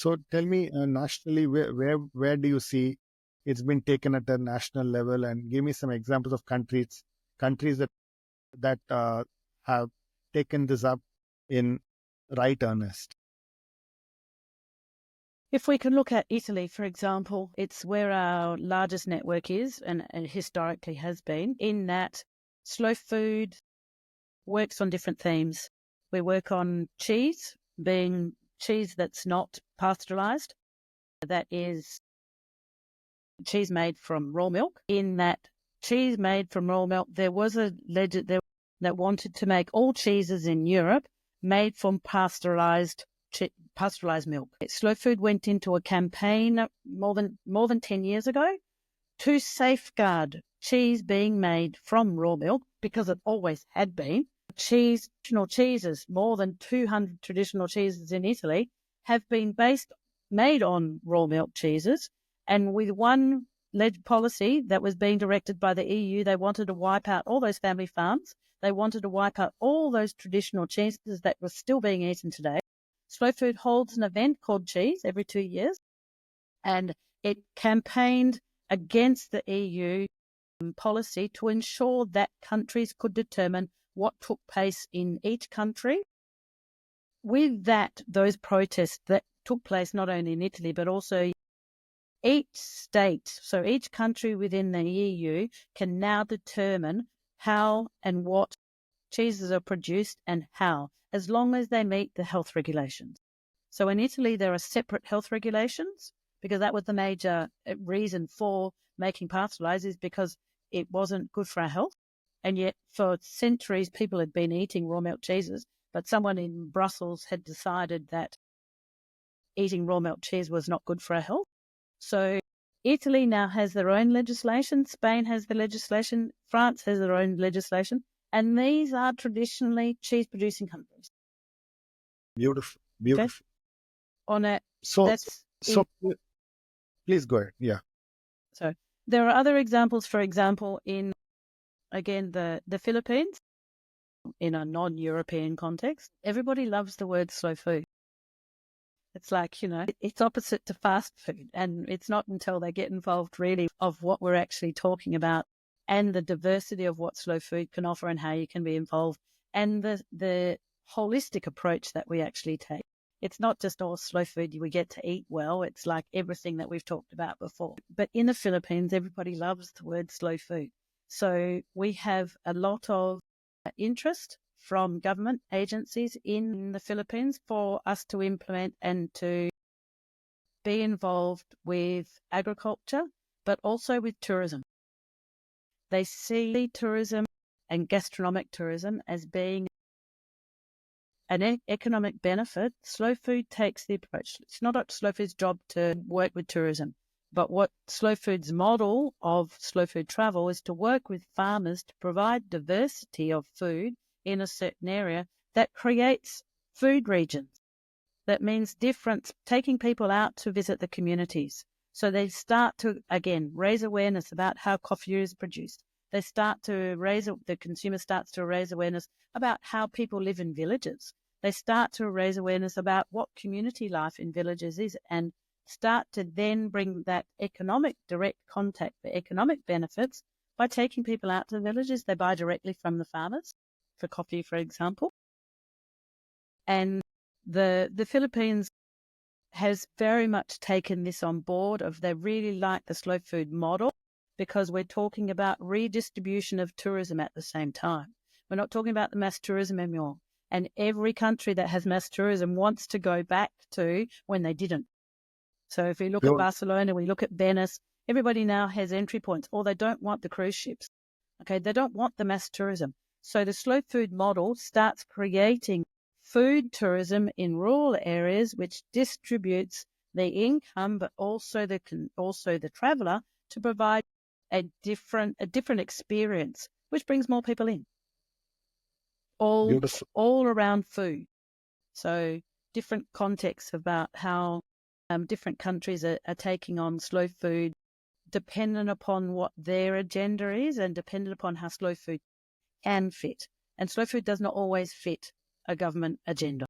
So tell me, nationally, where do you see it's been taken at a national level, and give me some examples of countries that have taken this up in right earnest. If we can look at Italy, for example, it's where our largest network is and historically has been, in that slow food works on different themes. We work on cheese, being cheese that's not pasteurized, that is cheese made from raw milk. In that cheese made from raw milk, there was a legend that wanted to make all cheeses in Europe made from pasteurized milk. Slow food went into a campaign more than 10 years ago to safeguard cheese being made from raw milk, because it always had been. Traditional cheeses, more than 200 traditional cheeses in Italy, have been made on raw milk cheeses. And with one policy that was being directed by the EU, they wanted to wipe out all those family farms. They wanted to wipe out all those traditional cheeses that were still being eaten today. Slow Food holds an event called Cheese every 2 years, and it campaigned against the EU policy to ensure that countries could determine what took place in each country. With that, those protests that took place not only in Italy, but also each state, so each country within the EU can now determine how and what cheeses are produced and how, as long as they meet the health regulations. So in Italy, there are separate health regulations, because that was the major reason for making pasteurized, is because it wasn't good for our health. And yet for centuries, people had been eating raw milk cheeses, but someone in Brussels had decided that eating raw milk cheese was not good for our health. So Italy now has their own legislation, Spain has the legislation, France has their own legislation, and these are traditionally cheese-producing countries. Beautiful, beautiful. Okay? Please go ahead. Yeah. So there are other examples. For example, in again the Philippines, in a non-European context, everybody loves the word slow food. It's like, it's opposite to fast food, and it's not until they get involved really of what we're actually talking about and the diversity of what slow food can offer and how you can be involved, and the holistic approach that we actually take. It's not just all slow food, we get to eat well. It's like everything that we've talked about before. But in the Philippines, everybody loves the word slow food. So we have a lot of interest from government agencies in the Philippines for us to implement and to be involved with agriculture, but also with tourism. They see tourism and gastronomic tourism as being an economic benefit. Slow food takes the approach. It's not Slow Food's job to work with tourism, but what Slow Food's model of slow food travel is to work with farmers to provide diversity of food in a certain area that creates food regions. That means taking people out to visit the communities. So they start to, again, raise awareness about how coffee is produced. The consumer starts to raise awareness about how people live in villages. They start to raise awareness about what community life in villages is, and start to then bring that direct contact for economic benefits by taking people out to the villages. They buy directly from the farmers for coffee, for example. And the Philippines has very much taken this on board. They really like the slow food model, because we're talking about redistribution of tourism at the same time. We're not talking about the mass tourism anymore. And every country that has mass tourism wants to go back to when they didn't. So if we look at Barcelona, we look at Venice, everybody now has entry points, or they don't want the cruise ships. Okay, they don't want the mass tourism. So the slow food model starts creating food tourism in rural areas, which distributes the income, but also the traveller, to provide a different experience, which brings more people in. All around food. So different contexts about how different countries are taking on slow food, dependent upon what their agenda is and dependent upon how slow food can fit. And slow food does not always fit a government agenda.